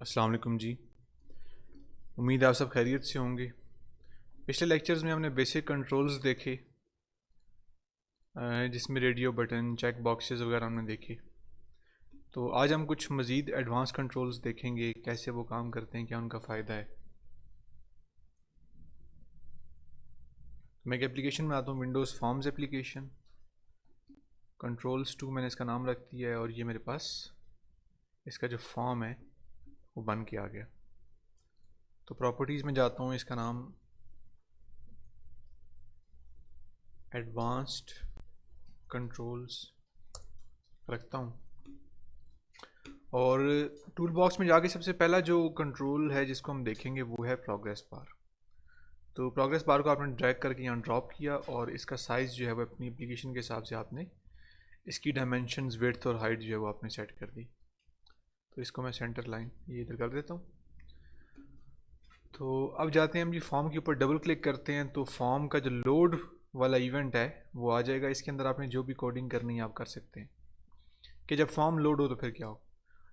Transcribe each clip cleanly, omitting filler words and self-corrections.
अस्सलाम वालेकुम जी। उम्मीद है आप सब खैरियत से होंगे। पिछले लेक्चर्स में हमने बेसिक कंट्रोल्स देखे, जिसमें रेडियो बटन, चेक बॉक्सेस वगैरह हमने देखे। तो आज हम कुछ मज़ीद एडवांस कंट्रोल्स देखेंगे, कैसे वो काम करते हैं, क्या उनका फ़ायदा है। मैं एक एप्लीकेशन में आता हूँ, विंडोज़ फॉर्म्स एप्लीकेशन, कंट्रोल्स 2 मैंने इसका नाम रख दिया है, और ये मेरे पास इसका जो फॉर्म है वो बन के आ गया। तो प्रॉपर्टीज़ में जाता हूँ, इसका नाम एडवांस्ड कंट्रोल्स रखता हूँ, और टूल बॉक्स में जाके सबसे पहला जो कंट्रोल है जिसको हम देखेंगे वो है प्रोग्रेस बार। तो प्रोग्रेस बार को आपने ड्रैग करके यहाँ ड्रॉप किया, और इसका साइज़ जो है वो अपनी एप्लीकेशन के हिसाब से आपने इसकी डायमेंशंस, विड्थ और हाइट जो है वो आपने सेट कर दी। तो इसको मैं सेंटर लाइन ये इधर कर देता हूँ। तो अब जाते हैं हम जी फॉर्म के ऊपर, डबल क्लिक करते हैं तो फॉर्म का जो लोड वाला इवेंट है वो आ जाएगा। इसके अंदर आपने जो भी कोडिंग करनी है आप कर सकते हैं कि जब फॉर्म लोड हो तो फिर क्या हो।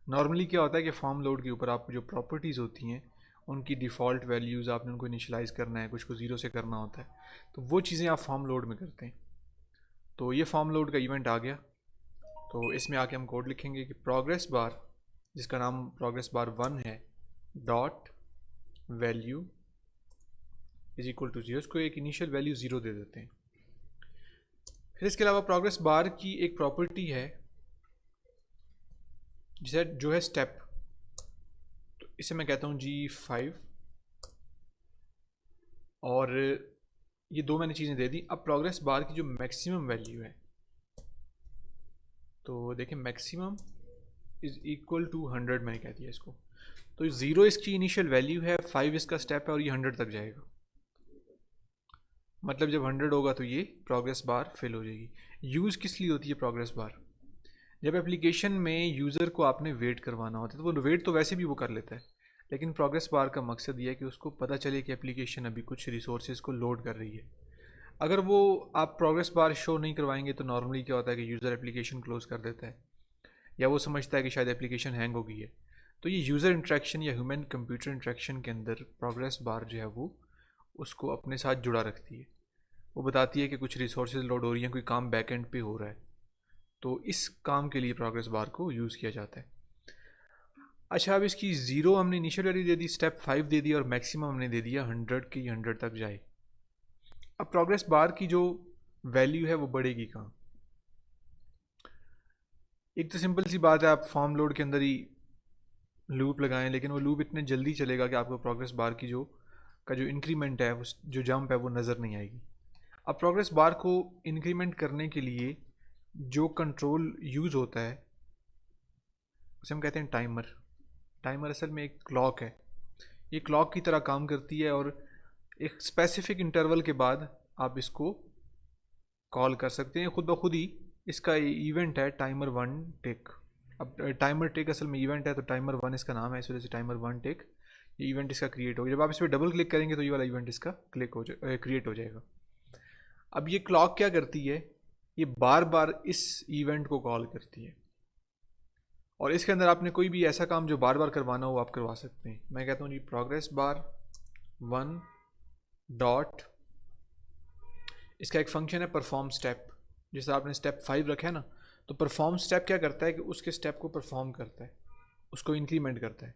नॉर्मली क्या होता है कि फॉर्म लोड के ऊपर आपको जो प्रॉपर्टीज़ होती हैं उनकी डिफ़ॉल्ट वैल्यूज़ आपने उनको इनिशियलाइज़ करना है, कुछ को ज़ीरो से करना होता है, तो वो चीज़ें आप फॉर्म लोड में करते हैं। तो ये फॉर्म लोड का इवेंट आ गया। तो इसमें आके हम कोड लिखेंगे कि प्रोग्रेस बार, जिसका नाम प्रोग्रेस बार 1 है, dot value is equal to 0, इसको एक इनिशियल वैल्यू 0 दे देते हैं। फिर इसके अलावा प्रोग्रेस बार की एक प्रॉपर्टी है जिसे जो है स्टेप, तो इसे मैं कहता हूँ G5, और ये दो मैंने चीज़ें दे दी। अब प्रोग्रेस बार की जो मैक्सिमम वैल्यू है, तो देखें मैक्सिमम इज इक्वल टू 100 मैंने कह दिया इसको। तो 0 इसकी इनिशियल वैल्यू है, 5 इसका स्टेप है, और ये 100 तक जाएगा। मतलब जब 100 होगा तो ये प्रोग्रेस बार फिल हो जाएगी। यूज़ किस लिए होती है प्रोग्रेस बार? जब एप्लीकेशन में यूज़र को आपने वेट करवाना होता है, तो वो वेट तो वैसे भी वो कर लेता है, लेकिन प्रोग्रेस बार का मकसद ये है कि उसको पता चले कि एप्लीकेशन अभी कुछ रिसोर्सेज को लोड कर रही है। अगर वो आप प्रोग्रेस बार शो नहीं करवाएंगे तो नॉर्मली क्या होता है कि यूज़र एप्लीकेशन क्लोज कर देता है, या वो समझता है कि शायद एप्लीकेशन हैंग हो गई है। तो ये यूज़र इंट्रैक्शन या ह्यूमन कंप्यूटर इंट्रैक्शन के अंदर प्रोग्रेस बार जो है वो उसको अपने साथ जुड़ा रखती है। वो बताती है कि कुछ रिसोर्सेज लोड हो रही हैं, कोई काम बैक एंड पे हो रहा है। तो इस काम के लिए प्रोग्रेस बार को यूज़ किया जाता है। अच्छा, अब इसकी 0 हमने इनिशियल वैल्यू दे दी, स्टेप 5 दे दिया, और मैक्सिमम हमने दे दिया 100 की 100 तक जाए। अब प्रोग्रेस बार की जो वैल्यू है वो बढ़ेगी कहाँ? एक तो सिंपल सी बात है, आप फॉर्म लोड के अंदर ही लूप लगाएं, लेकिन वो लूप इतने जल्दी चलेगा कि आपको प्रोग्रेस बार की जो इंक्रीमेंट है, जो जंप है वो नज़र नहीं आएगी। अब प्रोग्रेस बार को इंक्रीमेंट करने के लिए जो कंट्रोल यूज़ होता है उसे हम कहते हैं टाइमर। टाइमर असल में एक क्लॉक है, ये क्लॉक की तरह काम करती है, और एक स्पेसिफिक इंटरवल के बाद आप इसको कॉल कर सकते हैं खुद ब खुद ही। इसका इवेंट है टाइमर 1 टिक। अब टाइमर टिक असल में इवेंट है, तो टाइमर 1 इसका नाम है, इस वजह से टाइमर 1 टिक ये इवेंट इसका क्रिएट हो गया। जब आप इस पर डबल क्लिक करेंगे तो ये वाला इवेंट इसका क्रिएट हो जाएगा। अब ये क्लॉक क्या करती है, ये बार बार इस इवेंट को कॉल करती है, और इसके अंदर आपने कोई भी ऐसा काम जो बार बार करवाना हो आप करवा सकते हैं। मैं कहता हूँ जी प्रोग्रेस बार 1 डॉट, इसका एक फंक्शन है परफॉर्म स्टेप। जैसे आपने स्टेप 5 रखा है ना, तो परफॉर्म स्टेप क्या करता है कि उसके स्टेप को परफॉर्म करता है, उसको इंक्रीमेंट करता है।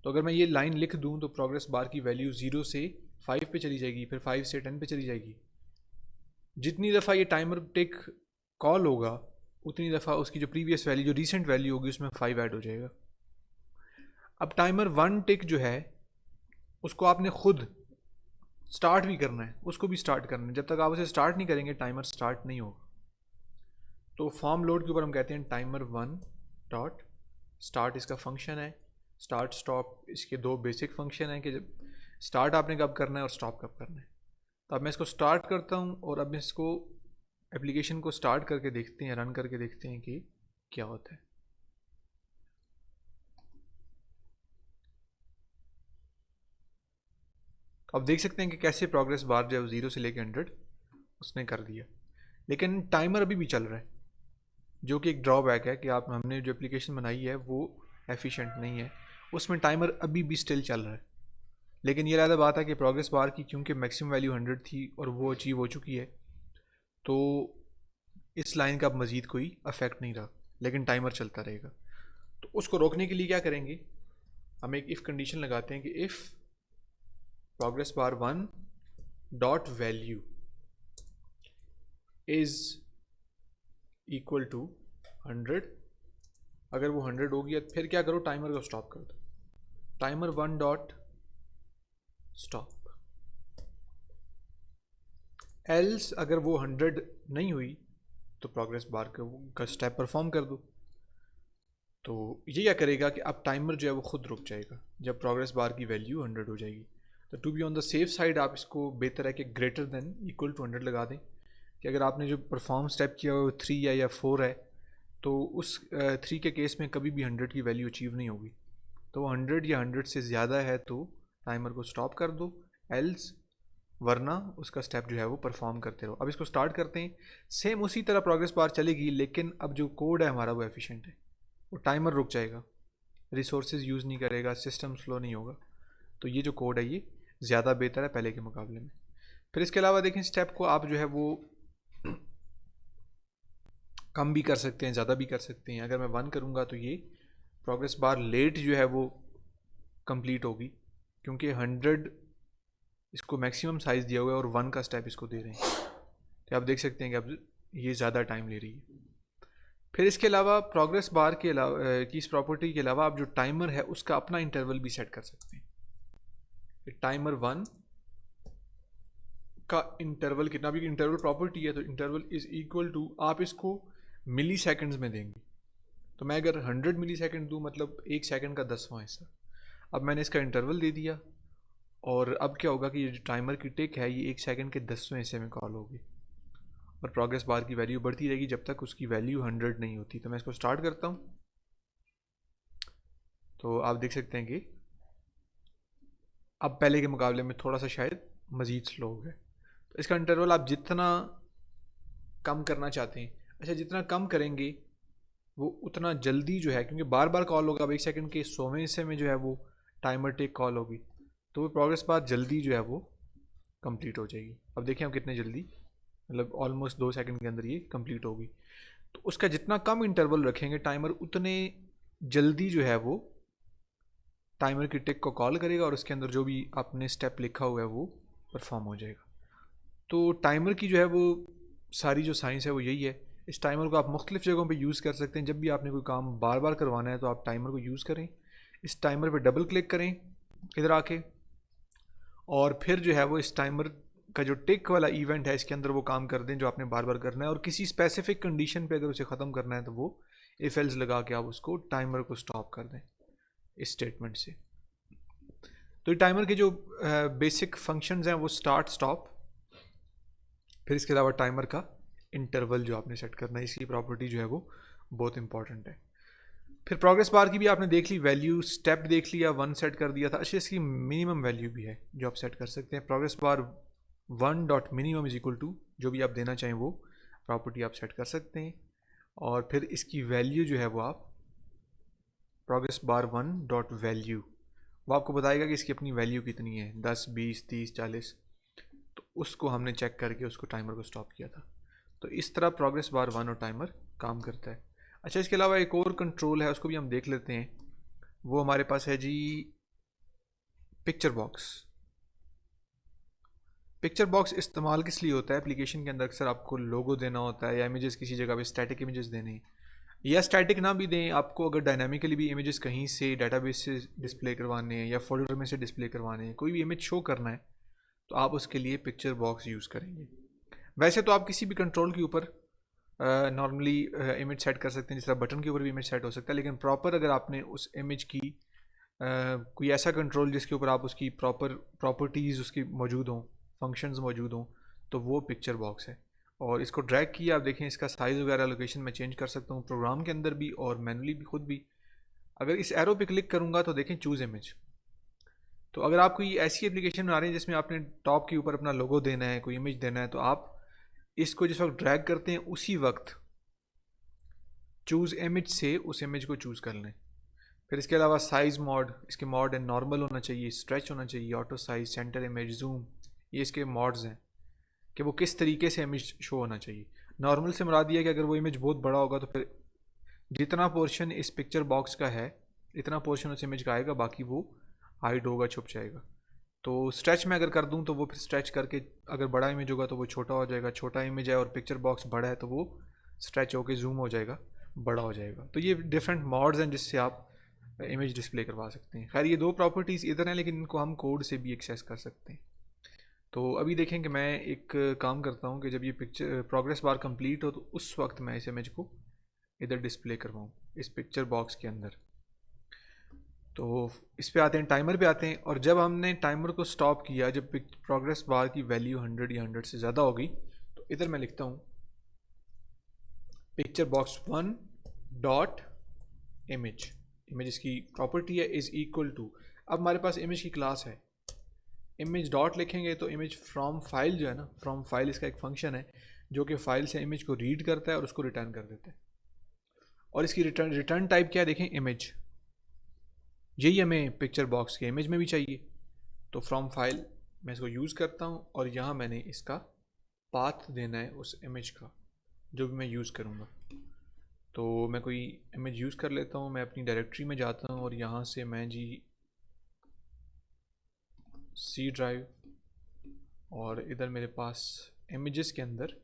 तो अगर मैं ये लाइन लिख दूँ तो प्रोग्रेस बार की वैल्यू 0 से 5 पे चली जाएगी, फिर 5 से 10 पे चली जाएगी। जितनी दफ़ा ये टाइमर टिक कॉल होगा उतनी दफ़ा उसकी जो प्रीवियस वैल्यू, जो रीसेंट वैल्यू होगी, उसमें 5 ऐड हो जाएगा। अब टाइमर 1 टिक जो है उसको आपने खुद स्टार्ट भी करना है, उसको भी स्टार्ट करना है। जब तक आप उसे स्टार्ट नहीं करेंगे टाइमर स्टार्ट नहीं होगा। तो फॉर्म लोड के ऊपर हम कहते हैं टाइमर 1 डॉट स्टार्ट, इसका फंक्शन है। स्टार्ट स्टॉप इसके दो बेसिक फंक्शन हैं कि जब स्टार्ट आपने कब करना है और स्टॉप कब करना है। तो अब मैं इसको स्टार्ट करता हूँ, और अब इसको एप्लीकेशन को स्टार्ट करके देखते हैं, रन करके देखते हैं कि क्या होता है। अब देख सकते हैं कि कैसे प्रोग्रेस बार जो है 0 से लेकर 100 उसने कर दिया, लेकिन टाइमर अभी भी चल रहा है, जो कि एक ड्रॉबैक है कि हमने जो एप्लीकेशन बनाई है वो एफिशिएंट नहीं है। उसमें टाइमर अभी भी स्टिल चल रहा है, लेकिन ये ज़्यादा बात है कि प्रोग्रेस बार की क्योंकि मैक्सिमम वैल्यू 100 थी और वो अचीव हो चुकी है, तो इस लाइन का अब मज़ीद कोई अफेक्ट नहीं रहा, लेकिन टाइमर चलता रहेगा। तो उसको रोकने के लिए क्या करेंगे, हम एक इफ़ कंडीशन लगाते हैं कि if progress bar 1 dot value is equal to 100, अगर वो 100 हो गया फिर क्या करो, टाइमर को स्टॉप कर दो, टाइमर 1 डॉट स्टॉप। एल्स अगर वो 100 नहीं हुई तो प्रोग्रेस बार का स्टेप परफॉर्म कर दो। तो ये क्या करेगा कि अब टाइमर जो है वो खुद रुक जाएगा जब प्रोग्रेस बार की वैल्यू 100 हो जाएगी। तो to be on the safe side आप इसको बेहतर है कि ग्रेटर देन इक्वल टू 100 लगा दें, कि अगर आपने जो परफॉर्म स्टेप किया वो 3 या 4 है, तो उस 3 के केस में कभी भी 100 की वैल्यू अचीव नहीं होगी। तो वो 100 या 100 से ज़्यादा है तो टाइमर को स्टॉप कर दो, एल्स वरना उसका स्टेप जो है वो परफॉर्म करते रहो। अब इसको स्टार्ट करते हैं, सेम उसी तरह प्रोग्रेस बार चलेगी, लेकिन अब जो कोड है हमारा वो एफिशिएंट है, वो टाइमर रुक जाएगा, रिसोर्सेज यूज़ नहीं करेगा, सिस्टम स्लो नहीं होगा। तो ये जो कोड है ये ज़्यादा बेहतर है पहले के मुकाबले में। फिर इसके अलावा देखें, स्टेप को आप जो है वो कम भी कर सकते हैं, ज़्यादा भी कर सकते हैं। अगर मैं 1 करूँगा तो ये प्रोग्रेस बार लेट जो है वो कंप्लीट होगी, क्योंकि 100 इसको मैक्सिमम साइज़ दिया हुआ है और 1 का स्टेप इसको दे रहे हैं, तो आप देख सकते हैं कि अब ये ज़्यादा टाइम ले रही है। फिर इसके अलावा प्रोग्रेस बार के अलावा की इस प्रॉपर्टी के अलावा आप जो टाइमर है उसका अपना इंटरवल भी सेट कर सकते हैं। टाइमर 1 का इंटरवल कितना भी इंटरवल प्रॉपर्टी है, तो इंटरवल इज इक्वल टू, आप इसको मिली सेकेंड्स में देंगे। तो मैं अगर 100 मिली सेकेंड दूँ मतलब 1 सेकेंड का 10वां हिस्सा। अब मैंने इसका इंटरवल दे दिया और अब क्या होगा कि ये जो टाइमर की टिक है ये 1 सेकेंड के 10वें हिस्से में कॉल होगी और प्रोग्रेस बार की वैल्यू बढ़ती रहेगी जब तक उसकी वैल्यू 100 नहीं होती। तो मैं इसको स्टार्ट करता हूँ, तो आप देख सकते हैं कि अब पहले के मुकाबले में थोड़ा सा शायद मज़ीद स्लो हो गया। तो इसका इंटरवल आप जितना कम करना चाहते हैं, अच्छा जितना कम करेंगे वो उतना जल्दी जो है, क्योंकि बार बार कॉल होगा, अब 1 सेकेंड के 100वें हिस्से में जो है वो टाइमर टिक कॉल होगी, तो वो प्रोग्रेस बार जल्दी जो है वो कंप्लीट हो जाएगी। अब देखें हम कितने जल्दी, मतलब ऑलमोस्ट 2 सेकेंड के अंदर ये कंप्लीट होगी। तो उसका जितना कम इंटरवल रखेंगे टाइमर, उतने जल्दी जो है वो टाइमर की टिक को कॉल करेगा और उसके अंदर जो भी आपने स्टेप लिखा हुआ है वो परफॉर्म हो जाएगा। तो टाइमर की जो है वो सारी जो साइंस है वो यही है। इस टाइमर को आप मुख्तलिफ़ जगहों पे यूज़ कर सकते हैं। जब भी आपने कोई काम बार बार करवाना है तो आप टाइमर को यूज़ करें, इस टाइमर पे डबल क्लिक करें इधर आके, और फिर जो है वो इस टाइमर का जो टिक वाला इवेंट है इसके अंदर वो काम कर दें जो आपने बार बार करना है, और किसी स्पेसिफिक कंडीशन पे अगर उसे ख़त्म करना है तो वो इफ एल्स लगा के आप उसको टाइमर को स्टॉप कर दें इस स्टेटमेंट से। तो ये टाइमर के जो बेसिक फंक्शंस हैं वो स्टार्ट स्टॉप, फिर इसके अलावा टाइमर का इंटरवल जो आपने सेट करना है, इसकी प्रॉपर्टी जो है वो बहुत इंपॉर्टेंट है। फिर प्रोग्रेस बार की भी आपने देख ली वैल्यू, स्टेप देख लिया, 1 सेट कर दिया था। अच्छा इसकी मिनिमम वैल्यू भी है जो आप सेट कर सकते हैं। Progress bar 1 dot minimum is equal to जो भी आप देना चाहें वो प्रॉपर्टी आप सेट कर सकते हैं, और फिर इसकी वैल्यू जो है वो आप प्रोग्रेस बार 1 डॉट वैल्यू, वो आपको बताएगा कि इसकी अपनी वैल्यू कितनी है, 10, 20, 30, 40। तो उसको हमने चेक करके उसको टाइमर को स्टॉप किया था। तो इस तरह प्रोग्रेस बार 1 और टाइमर काम करता है। अच्छा इसके अलावा एक और कंट्रोल है, उसको भी हम देख लेते हैं। वो हमारे पास है जी पिक्चर बॉक्स। पिक्चर बॉक्स इस्तेमाल किस लिए होता है, एप्लीकेशन के अंदर अक्सर आपको लोगो देना होता है या इमेजेस किसी जगह पे स्टैटिक इमेजेस देने हैं, या स्टैटिक ना भी दें, आपको अगर डायनामिकली भी इमेजेस कहीं से डाटाबेस से डिस्प्ले करवाने हैं या फोल्डर में से डिस्प्ले करवाने हैं, कोई भी इमेज शो करना है, तो आप उसके लिए पिक्चर बॉक्स यूज़ करेंगे। वैसे तो आप किसी भी कंट्रोल के ऊपर नॉर्मली इमेज सेट कर सकते हैं, जिस तरह बटन के ऊपर भी इमेज सेट हो सकता है, लेकिन प्रॉपर अगर आपने उस इमेज की कोई ऐसा कंट्रोल जिसके ऊपर आप उसकी प्रॉपर प्रॉपर्टीज़ उसकी मौजूद हों, फंक्शंस मौजूद हों, तो वो पिक्चर बॉक्स है। और इसको ड्रैग किया, आप देखें इसका साइज़ वगैरह लोकेशन में चेंज कर सकता हूँ प्रोग्राम के अंदर भी और मैनुअली भी खुद भी। अगर इस एरो पे क्लिक करूँगा तो देखें चूज़ इमेज। तो अगर आप कोई ऐसी एप्लीकेशन बना रहे हैं जिसमें आपने टॉप के ऊपर अपना लोगो देना है, कोई इमेज देना है, तो आप इसको जिस वक्त ड्रैग करते हैं उसी वक्त चूज़ इमेज से उस इमेज को चूज़ कर लें। फिर इसके अलावा साइज़ मॉड, इसके मॉड है नॉर्मल होना चाहिए, स्ट्रेच होना चाहिए, auto size, centre image, zoom, ये इसके मॉड्स हैं कि वो किस तरीके से इमेज शो होना चाहिए। नॉर्मल से मुराद ये है कि अगर वो इमेज बहुत बड़ा होगा तो फिर जितना पोर्शन इस पिक्चर बॉक्स का है इतना पोर्शन उस इमेज का आएगा, बाकी वो हाइड होगा, छुप जाएगा। तो स्ट्रेच में अगर कर दूं तो वो फिर स्ट्रेच करके अगर बड़ा इमेज होगा तो वो छोटा हो जाएगा, छोटा इमेज है और पिक्चर बॉक्स बड़ा है तो वो स्ट्रेच होकर जूम हो जाएगा, बड़ा हो जाएगा। तो ये डिफरेंट मॉड्स हैं जिससे आप इमेज डिस्प्ले करवा सकते हैं। खैर ये दो प्रॉपर्टीज़ इधर हैं लेकिन इनको हम कोड से भी एक्सेस कर सकते हैं। तो अभी देखें कि मैं एक काम करता हूँ कि जब ये पिक्चर प्रोग्रेस बार कंप्लीट हो तो उस वक्त मैं इस इमेज को इधर डिस्प्ले करवाऊँ इस पिक्चर बॉक्स के अंदर। तो इस पे आते हैं, टाइमर पे आते हैं, और जब हमने टाइमर को स्टॉप किया, जब प्रोग्रेस बार की वैल्यू 100 या 100 से ज़्यादा होगी, तो इधर मैं लिखता हूँ picture box 1 dot image. Image इसकी प्रॉपर्टी है इज़ इक्वल टू, अब हमारे पास इमेज की क्लास है, इमेज डॉट लिखेंगे तो इमेज फ्रॉम फाइल जो है ना, फ्रॉम फाइल इसका एक फंक्शन है जो कि फाइल से इमेज को रीड करता है और उसको रिटर्न कर देता है। और इसकी रिटर्न टाइप क्या है देखें, इमेज। यही हमें पिक्चर बॉक्स के इमेज में भी चाहिए। तो फ्रॉम फाइल मैं इसको यूज़ करता हूँ और यहाँ मैंने इसका पाथ देना है उस इमेज का जो भी मैं यूज़ करूँगा। तो मैं कोई इमेज यूज़ कर लेता हूँ, मैं अपनी डायरेक्टरी में जाता हूँ और यहाँ से मैं जी सी ड्राइव, और इधर मेरे पास इमेजेस के अंदर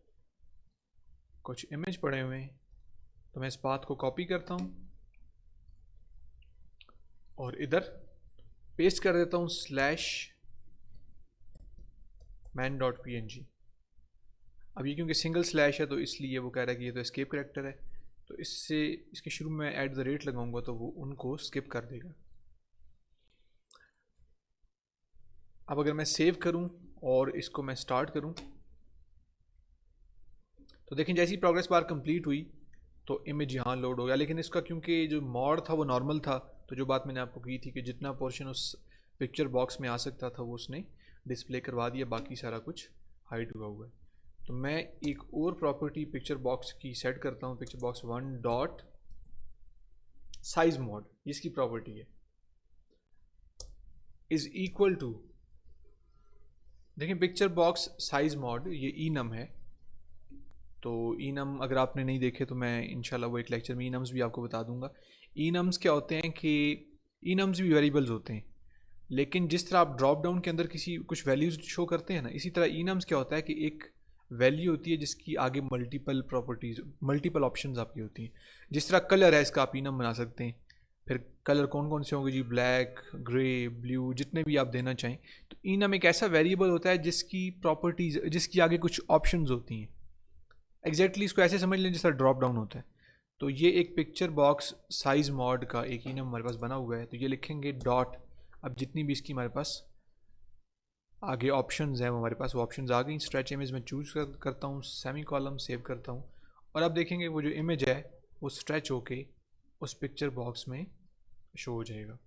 कुछ इमेज पड़े हुए हैं, तो मैं इस पाथ को कॉपी करता हूँ और इधर पेस्ट कर देता हूँ /man.png। अब ये क्योंकि सिंगल स्लैश है तो इसलिए वो कह रहा है कि ये तो एस्केप करैक्टर है, तो इससे इसके शुरू में @ लगाऊंगा तो वो उनको स्किप कर देगा। अब अगर मैं सेव करूं और इसको मैं स्टार्ट करूं तो देखें जैसी प्रोग्रेस बार कंप्लीट हुई तो इमेज यहाँ लोड हो गया। लेकिन इसका क्योंकि जो मॉड था वो नॉर्मल था, तो जो बात मैंने आपको की थी कि जितना पोर्शन उस पिक्चर बॉक्स में आ सकता था वो उसने डिस्प्ले करवा दिया, बाकी सारा कुछ हाइड हुआ है। तो मैं एक और प्रॉपर्टी पिक्चर बॉक्स की सेट करता हूँ, picture box 1 dot size mod, इसकी प्रॉपर्टी है इज इक्वल टू, देखिए पिक्चर बॉक्स साइज मॉड ये enum है। तो enum अगर आपने नहीं देखे तो मैं इंशाल्लाह वो एक लेक्चर में enums भी आपको बता दूंगा। enums क्या होते हैं कि enums भी वेरिएबल्स होते हैं, लेकिन जिस तरह आप ड्रॉप डाउन के अंदर किसी कुछ वैल्यूज शो करते हैं ना, इसी तरह enums क्या होता है कि एक वैल्यू होती है जिसकी आगे मल्टीपल प्रॉपर्टीज, मल्टीपल ऑप्शंस आपकी होती हैं। जिस तरह कलर है इसका आप enum बना सकते हैं, फिर कलर कौन कौन से होंगे जी, ब्लैक, ग्रे, ब्लू, जितने भी आप देना चाहें। तो enum एक ऐसा वेरिएबल होता है जिसकी प्रॉपर्टीज, जिसकी आगे कुछ ऑप्शंस होती हैं। एग्जैक्टली इसको ऐसे समझ लें जिस तरह ड्रॉप डाउन होता है। तो ये एक पिक्चर बॉक्स साइज मॉड का एक enum हमारे पास बना हुआ है। तो ये लिखेंगे डॉट, अब जितनी भी इसकी हमारे पास आगे ऑप्शंस हैं वो हमारे पास वो ऑप्शंस आ गई। स्ट्रेच इमेज में चूज करता हूँ, सेमी कॉलम सेव करता हूँ, और अब देखेंगे वो जो इमेज है वो स्ट्रेच होके उस पिक्चर बॉक्स में शो हो जाएगा।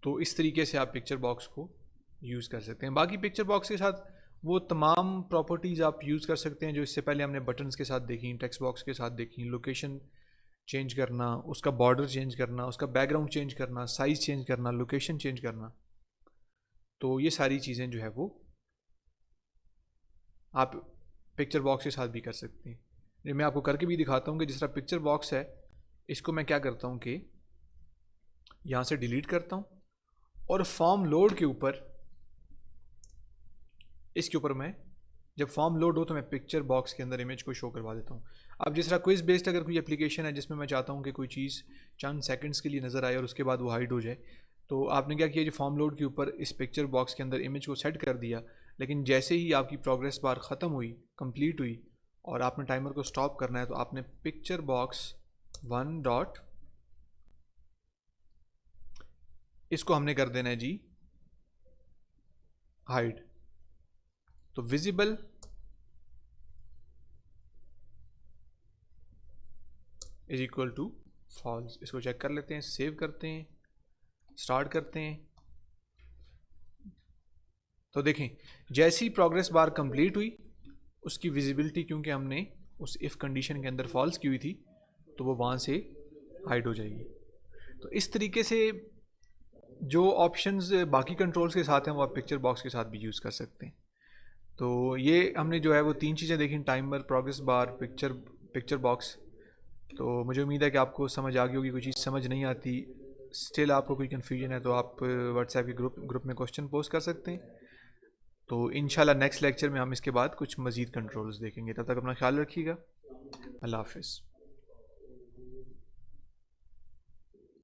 तो इस तरीके से आप पिक्चर बॉक्स को यूज़ कर सकते हैं। बाकी पिक्चर बॉक्स के साथ वो तमाम प्रॉपर्टीज़ आप यूज़ कर सकते हैं जो इससे पहले हमने बटन्स के साथ देखी, टेक्स्ट बॉक्स के साथ देखी, लोकेशन चेंज करना, उसका बॉर्डर चेंज करना, उसका बैकग्राउंड चेंज करना, साइज़ चेंज करना, लोकेशन चेंज करना। तो ये सारी चीज़ें जो है वो आप पिक्चर बॉक्स के साथ भी कर सकते हैं। ये मैं आपको करके भी दिखाता हूँ कि जिस तरह पिक्चर बॉक्स है इसको मैं क्या करता हूँ कि यहाँ से डिलीट करता हूँ और फॉर्म लोड के ऊपर, इसके ऊपर मैं जब फॉर्म लोड हो तो मैं पिक्चर बॉक्स के अंदर इमेज को शो करवा देता हूँ। अब जिस तरह क्विज बेस्ड अगर कोई एप्लीकेशन है जिसमें मैं चाहता हूँ कि कोई चीज़ चंद सेकंड्स के लिए नज़र आए और उसके बाद वो हाइड हो जाए, तो आपने क्या किया, जो फॉर्म लोड के ऊपर इस पिक्चर बॉक्स के अंदर इमेज को सेट कर दिया, लेकिन जैसे ही आपकी प्रोग्रेस बार ख़त्म हुई, कंप्लीट हुई और आपने टाइमर को स्टॉप करना है, तो आपने पिक्चर बॉक्स 1 डॉट, इसको हमने कर देना है जी हाइड। तो visible is equal to false. इसको चेक कर लेते हैं, सेव करते हैं, स्टार्ट करते हैं। तो देखें जैसी प्रोग्रेस बार कंप्लीट हुई उसकी विजिबिलिटी, क्योंकि हमने उस इफ़ कंडीशन के अंदर फॉल्स की हुई थी, तो वो वहाँ से हाइड हो जाएगी। तो इस तरीके से जो ऑप्शंस बाकी कंट्रोल्स के साथ हैं वो आप पिक्चर बॉक्स के साथ भी यूज़ कर सकते हैं। तो ये हमने जो है वो 3 चीज़ें देखी, timer, progress bar, picture box. तो मुझे उम्मीद है कि आपको समझ आ गई होगी। कोई चीज़ समझ नहीं आती, स्टिल आपको कोई कन्फ्यूजन है, तो आप व्हाट्सएप के ग्रुप में क्वेश्चन पोस्ट कर सकते हैं। तो इंशाल्लाह नेक्स्ट लेक्चर में हम इसके बाद कुछ मज़ीद कंट्रोल्स देखेंगे। तब तक अपना ख्याल रखिएगा। अल्लाह हाफिज़।